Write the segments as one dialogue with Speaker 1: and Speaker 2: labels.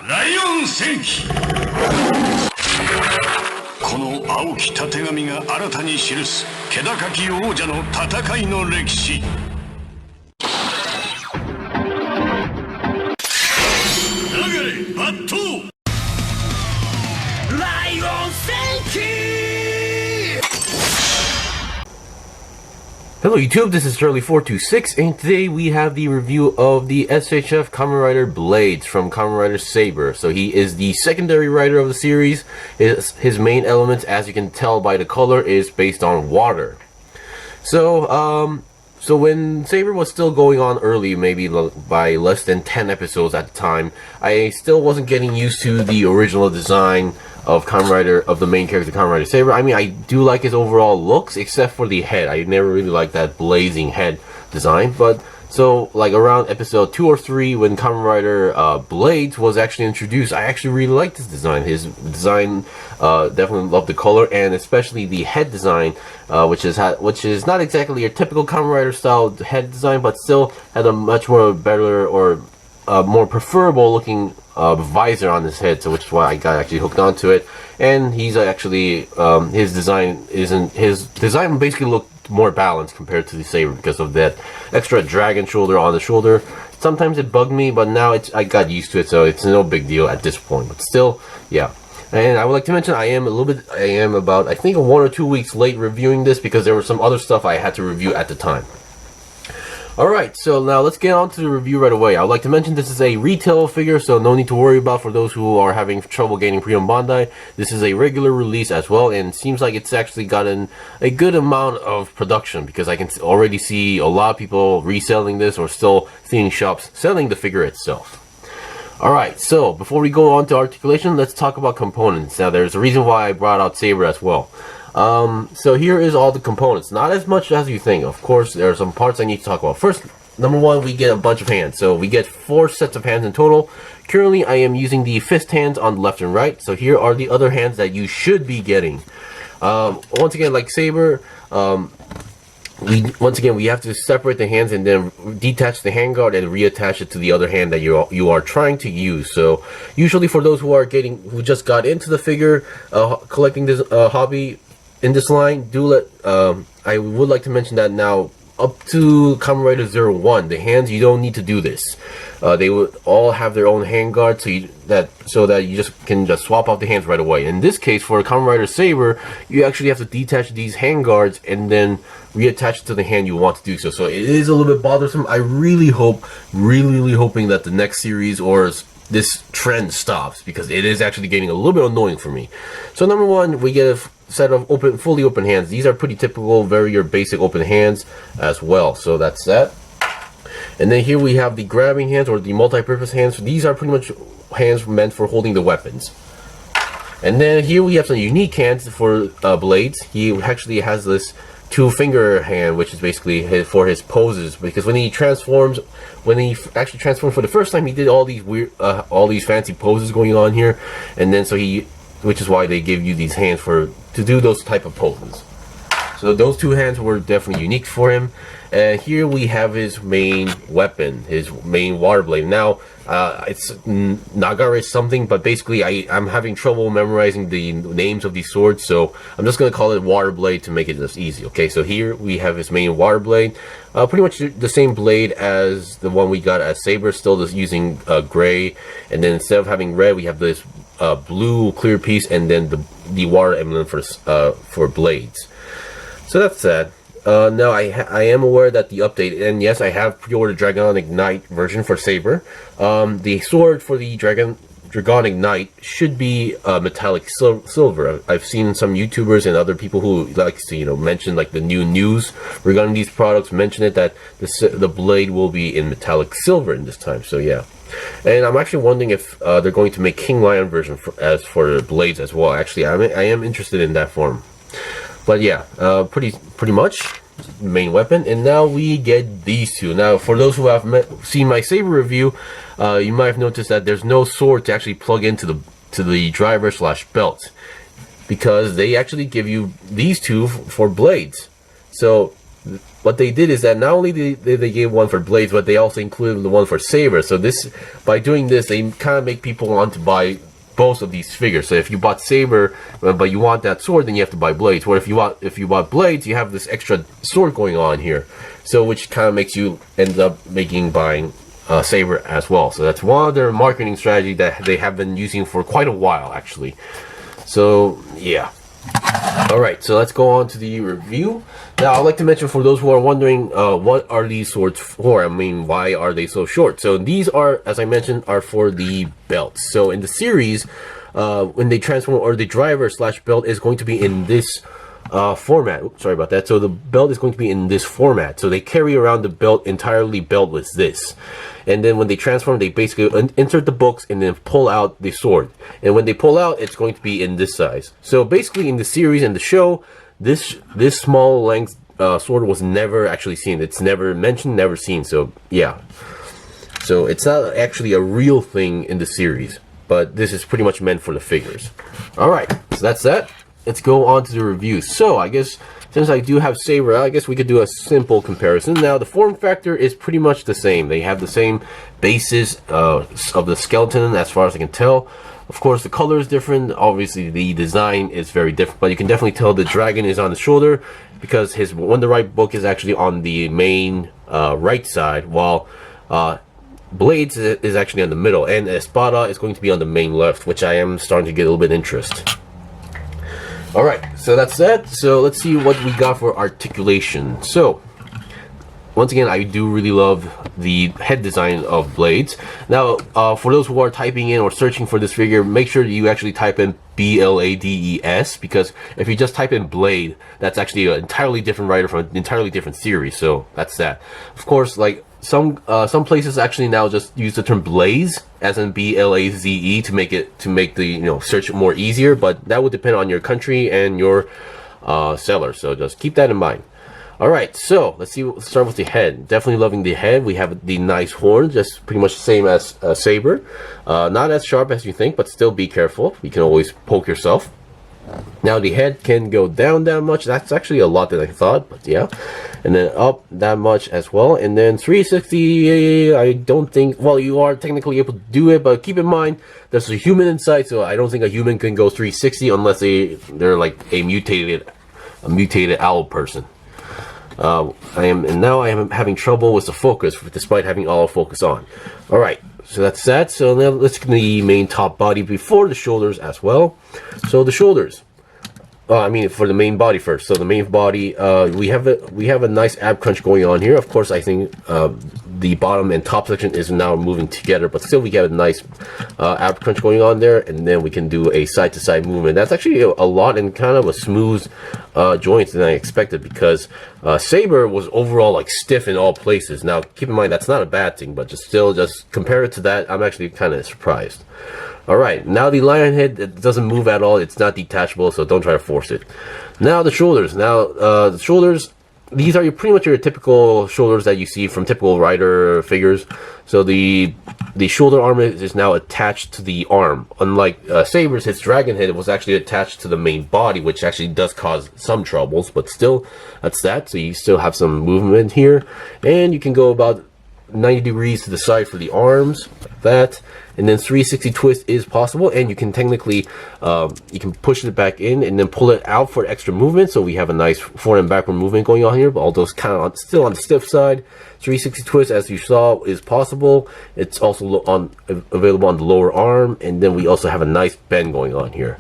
Speaker 1: ライオン戦記。この青きたてがみが新たに記す気高き王者の戦いの歴史。流れ抜刀。ライオン戦記。
Speaker 2: Hello YouTube, this is Charlie426, and today we have the review of the SHF Kamen Rider Blades from Kamen Rider Saber. So he is the secondary rider of the series. His main elements, as you can tell by the color, is based on water. So when Saber was still going on early, maybe by less than 10 episodes at the time, I still wasn't getting used to the original design of Kamen Rider, of the main character Kamen Rider Saber. I mean, I do like his overall looks, except for the head. I never really liked that blazing head design. But so, like around episode 2 or 3, when Kamen Rider Blades was actually introduced, I actually really liked his design. His design, definitely loved the color, and especially the head design, which is not exactly a typical Kamen Rider style head design, but still had a much more better or more preferable looking visor on his head, so which is why I got actually hooked onto it. And he's actually his design basically looked more balanced compared to the Saber because of that extra dragon shoulder on the shoulder. Sometimes it bugged me, but now I got used to it, so it's no big deal at this point. But still, yeah. And I would like to mention I am about, I think, 1 or 2 weeks late reviewing this because there was some other stuff I had to review at the time. Alright, so now let's get on to the review right away. I would like to mention this is a retail figure, so no need to worry about for those who are having trouble getting pre-owned Bandai. This is a regular release as well, and it seems like it's actually gotten a good amount of production because I can already see a lot of people reselling this or still seeing shops selling the figure itself. Alright, so before we go on to articulation, let's talk about components. Now there's a reason why I brought out Saber as well. So here is all the components. Not as much as you think. Of course, there are some parts I need to talk about. First, number one, we get a bunch of hands. So we get 4 sets of hands in total. Currently, I am using the fist hands on the left and right. So here are the other hands that you should be getting. Once again, like Saber, we have to separate the hands and then detach the handguard and reattach it to the other hand that you are trying to use. So usually for those who just got into the figure collecting this hobby in this line, I would like to mention that now up to Kamen Rider 01, the hands, you don't need to do this. They would all have their own handguard, so that you can just swap out the hands right away. In this case, for Kamen Rider Saber, you actually have to detach these handguards and then reattach it to the hand you want to do so. So it is a little bit bothersome. I really hoping that the next series or this trend stops, because it is actually getting a little bit annoying for me. So number one, we get a set of fully open hands. These are pretty typical, very basic open hands as well. So that's that. And then here we have the grabbing hands or the multi-purpose hands. These are pretty much hands meant for holding the weapons. And then here we have some unique hands for Blades. He actually has this 2-finger hand, which is basically for his poses, because when he actually transformed for the first time, he did all these weird, all these fancy poses going on here, and then which is why they give you these hands to do those type of poses. So those 2 hands were definitely unique for him. And here we have his main weapon, his main water blade. Now, it's Nagare something, but basically I'm having trouble memorizing the names of these swords, so I'm just going to call it water blade to make it just easy. Okay, so here we have his main water blade. Pretty much the same blade as the one we got as Saber, still just using gray, and then instead of having red, we have this blue clear piece, and then the water emblem for Blades. So that's that. Now I am aware that the update, and yes, I have pre-ordered Dragonic Knight version for Saber. The sword for the Dragonic Knight should be metallic silver. I've seen some YouTubers and other people who like to mention like the new news regarding these products mention it, that the blade will be in metallic silver in this time. So yeah. And I'm actually wondering if they're going to make King Lion version for Blades as well. Actually, I am interested in that form. But yeah, pretty much main weapon. And now we get these 2. Now, for those who have seen my Saber review, you might have noticed that there's no sword to actually plug into the driver/belt, because they actually give you these 2 for Blades. So what they did is that not only did they gave one for Blades, but they also included the one for Saber. So this, by doing this, they kind of make people want to buy both of these figures. So if you bought Saber, but you want that sword, then you have to buy Blades. Or if you bought Blades, you have this extra sword going on here. So which kind of makes you end up buying Saber as well. So that's one of their marketing strategy that they have been using for quite a while, actually. So yeah. Alright, so let's go on to the review. Now, I'd like to mention for those who are wondering, what are these swords for? I mean, why are they so short? So these are, as I mentioned, are for the belts. So in the series, when they transform, or the driver / belt is going to be in this format. Oops, sorry about that. So the belt is going to be in this format. So they carry around the belt entirely beltless, this. And then when they transform, they basically insert the books and then pull out the sword. And when they pull out, it's going to be in this size. So basically in the series and the show, this small length sword was never actually seen. It's never mentioned, never seen. So yeah. So it's not actually a real thing in the series. But this is pretty much meant for the figures. Alright, so that's that. Let's go on to the review. So I guess since I do have Saber, I guess we could do a simple comparison. Now the form factor is pretty much the same. They have the same basis of the skeleton as far as I can tell. Of course the color is different. Obviously the design is very different, but you can definitely tell the dragon is on the shoulder because his Wonder Right book is actually on the main right side, while Blades is actually on the middle, and Espada is going to be on the main left, which I am starting to get a little bit interest. Alright, so that's that. So let's see what we got for articulation. So, once again, I do really love the head design of Blades. Now, for those who are typing in or searching for this figure, make sure you actually type in BLADES, because if you just type in Blade, that's actually an entirely different rider from an entirely different series. So that's that. Of course, like some places actually now just use the term Blaze, as in BLAZE, to make the search more easier. But that would depend on your country and your seller. So just keep that in mind. Alright, so let's start with the head. Definitely loving the head. We have the nice horn, just pretty much the same as Saber. Not as sharp as you think, but still be careful. You can always poke yourself. Now the head can go down that much. That's actually a lot that I thought, but yeah. And then up that much as well. And then 360, I don't think, well, you are technically able to do it, but keep in mind there's a human inside, so I don't think a human can go 360 unless they're like a mutated owl person. Now I am having trouble with the focus, despite having all focus on. Alright, so that's that. So now let's get the main top body before the shoulders as well. So the shoulders, I mean for the main body first. So the main body, we have a nice ab crunch going on here. Of course, I think the bottom and top section is now moving together, but still we have a nice ab crunch going on there, and then we can do a side to side movement. That's actually a lot and kind of a smooth joint than I expected, because Saber was overall like stiff in all places. Now keep in mind that's not a bad thing, but just compare it to that, I'm actually kind of surprised. Alright, now the lion head, it doesn't move at all. It's not detachable, so don't try to force it. Now the shoulders. Now the shoulders, these are pretty much your typical shoulders that you see from typical rider figures. So the shoulder armor is now attached to the arm. Unlike Saber's, his dragon head was actually attached to the main body, which actually does cause some troubles, but still, that's that. So you still have some movement here, and you can go about 90 degrees to the side for the arms, like that. And then 360 twist is possible, and you can technically you can push it back in and then pull it out for extra movement. So we have a nice forward and backward movement going on here, but although it's kind of still on the stiff side. 360 twist, as you saw, is possible. It's also available on the lower arm, and then we also have a nice bend going on here.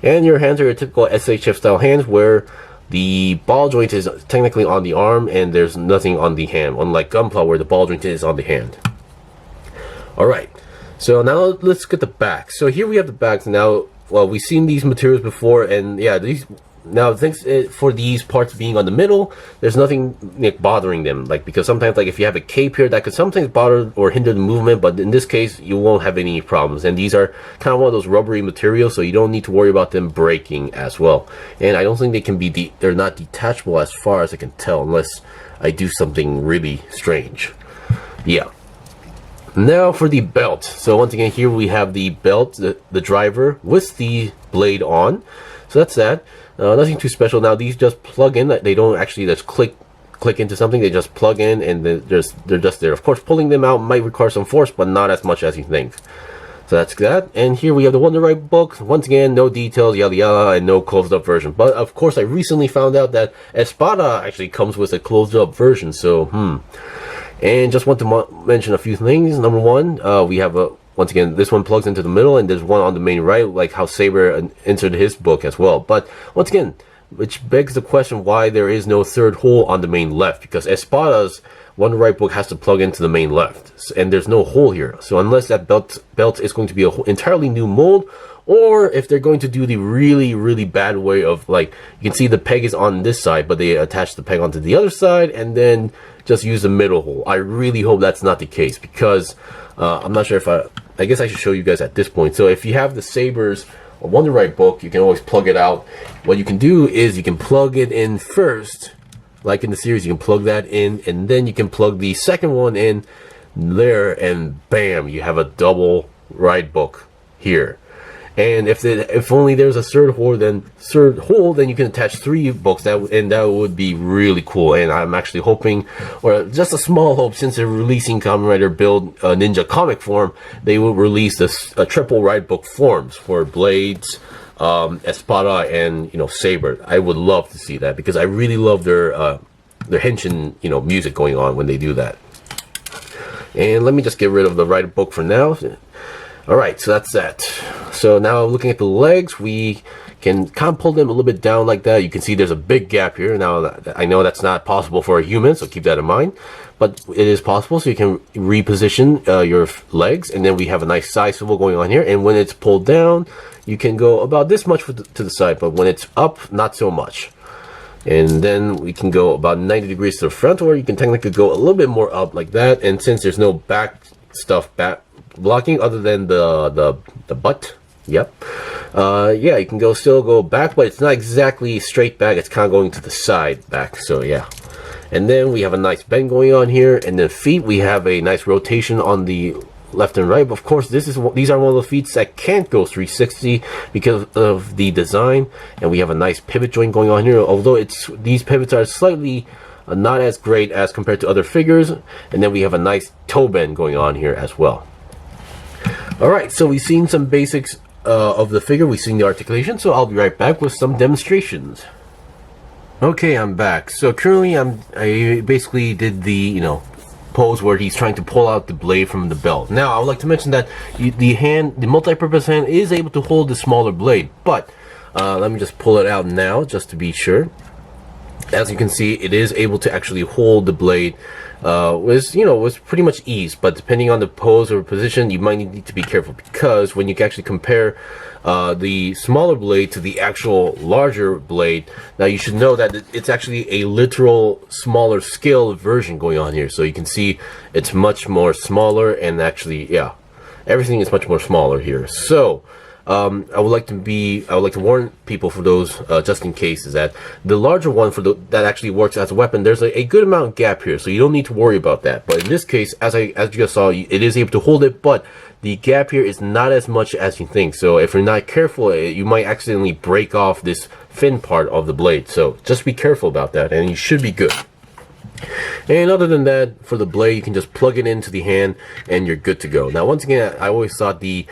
Speaker 2: And your hands are your typical SHF style hands, where the ball joint is technically on the arm and there's nothing on the hand, unlike Gunpla where the ball joint is on the hand. Alright, so now let's get the back. So here we have the backs. Now, well, we've seen these materials before, and yeah, now thanks for these parts being on the middle, there's nothing bothering them, because sometimes if you have a cape here, that could sometimes bother or hinder the movement, but in this case you won't have any problems. And these are kind of one of those rubbery materials, so you don't need to worry about them breaking as well. And I don't think they can be they're not detachable as far as I can tell, unless I do something really strange. Yeah. Now for the belt. So once again, here we have the belt, the driver with the blade on. So that's that. Nothing too special. Now these just plug in. They don't actually just click click into something, they just plug in and they're just there. Of course, pulling them out might require some force, but not as much as you think. So that's that. And here we have the Wonder Ride book. Once again, no details, yada yada, and no closed up version. But of course, I recently found out that Espada actually comes with a closed up version. So, And just want to mention a few things. Number one, we have once again, this one plugs into the middle, and there's one on the main right, like how Saber entered his book as well. But once again, which begs the question why there is no third hole on the main left, because Espada's Wonder Ride book has to plug into the main left, and there's no hole here. So unless that belt is going to be an entirely new mold, or if they're going to do the really bad way of, like, you can see the peg is on this side, but they attach the peg onto the other side and then just use the middle hole. I really hope that's not the case, because I'm not sure if I guess I should show you guys at this point. So if you have the Saber's Wonder Ride book, you can always plug it out. What you can do is you can plug it in first, like in the series, you can plug that in, and then you can plug the second one in there, and bam, you have a double ride book here. And if only there's a third hole, then you can attach 3 books. That would be really cool. And I'm actually hoping, or just a small hope, since they're releasing Kamen Rider Build Ninja comic form, they will release this triple ride book forms for Blades, Espada, and Saber. I would love to see that, because I really love their henshin music going on when they do that. And let me just get rid of the rider book for now. Alright, so that's that. So now looking at the legs, we can kind of pull them a little bit down like that. You can see there's a big gap here. Now, I know that's not possible for a human, so keep that in mind. But it is possible, so you can reposition your legs. And then we have a nice side swivel going on here. And when it's pulled down, you can go about this much to the side. But when it's up, not so much. And then we can go about 90 degrees to the front, or you can technically go a little bit more up like that. And since there's no back blocking other than the butt, yep, yeah, you can still go back, but it's not exactly straight back, it's kind of going to the side back. So yeah, and then we have a nice bend going on here, and then feet, we have a nice rotation on the left and right. But of course, these are one of the feet that can't go 360 because of the design. And we have a nice pivot joint going on here, although these pivots are slightly not as great as compared to other figures. And then we have a nice toe bend going on here as well. Alright, so we've seen some basics of the figure, we've seen the articulation, so I'll be right back with some demonstrations. Okay, I'm back. So currently I basically did the, pose where he's trying to pull out the blade from the belt. Now, I would like to mention that the multi-purpose hand is able to hold the smaller blade, but let me just pull it out now, just to be sure. As you can see, it is able to actually hold the blade with pretty much ease, but depending on the pose or position, you might need to be careful, because when you can actually compare the smaller blade to the actual larger blade, now you should know that it's actually a literal smaller scale version going on here. So you can see it's much more smaller, and actually, yeah, everything is much more smaller here. So I would like to warn people, for those just in case, is that the larger one that actually works as a weapon, there's a good amount of gap here, so you don't need to worry about that. But in this case, as you just saw, it is able to hold it, but the gap here is not as much as you think. So if you're not careful, you might accidentally break off this fin part of the blade. So just be careful about that, and you should be good. And other than that, for the blade, you can just plug it into the hand and you're good to go. Now, once again, I always thought the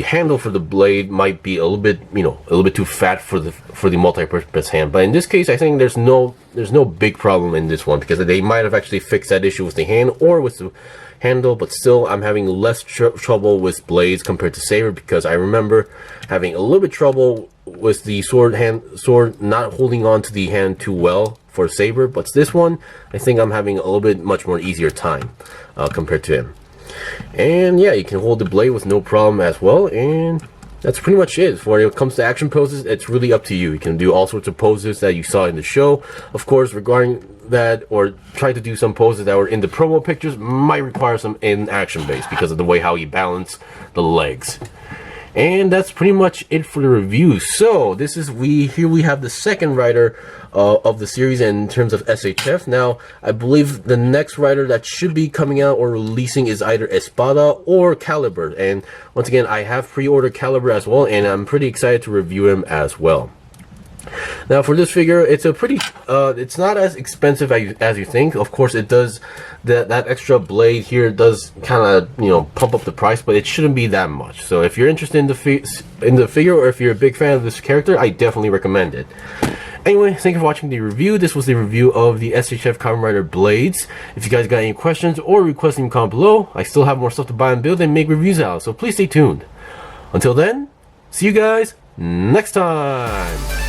Speaker 2: handle for the blade might be a little bit too fat for the multi-purpose hand, but in this case, I think there's no big problem in this one, because they might have actually fixed that issue with the hand or with the handle. But still, I'm having less trouble with Blades compared to Saber, because I remember having a little bit trouble with the sword not holding on to the hand too well for Saber. But this one, I think I'm having a little bit much more easier time compared to him. And yeah, you can hold the blade with no problem as well. And that's pretty much it. When it comes to action poses, it's really up to you. You can do all sorts of poses that you saw in the show. Of course, regarding that, or try to do some poses that were in the promo pictures, might require some in-action base because of the way how you balance the legs. And that's pretty much it for the review. So this is here we have the second rider of the series in terms of SHF. Now, I believe the next rider that should be coming out or releasing is either Espada or Caliber. And once again, I have pre-ordered Caliber as well, and I'm pretty excited to review him as well. Now for this figure, it's a pretty, it's not as expensive as you think. Of course, it does, that extra blade here does kind of, you know, pump up the price, but it shouldn't be that much. So if you're interested in the figure, or if you're a big fan of this character, I definitely recommend it. Anyway, thank you for watching the review. This was the review of the SHF Kamen Rider Blades. If you guys got any questions or requests, leave them comment below. I still have more stuff to buy and build and make reviews out, so please stay tuned. Until then, see you guys next time.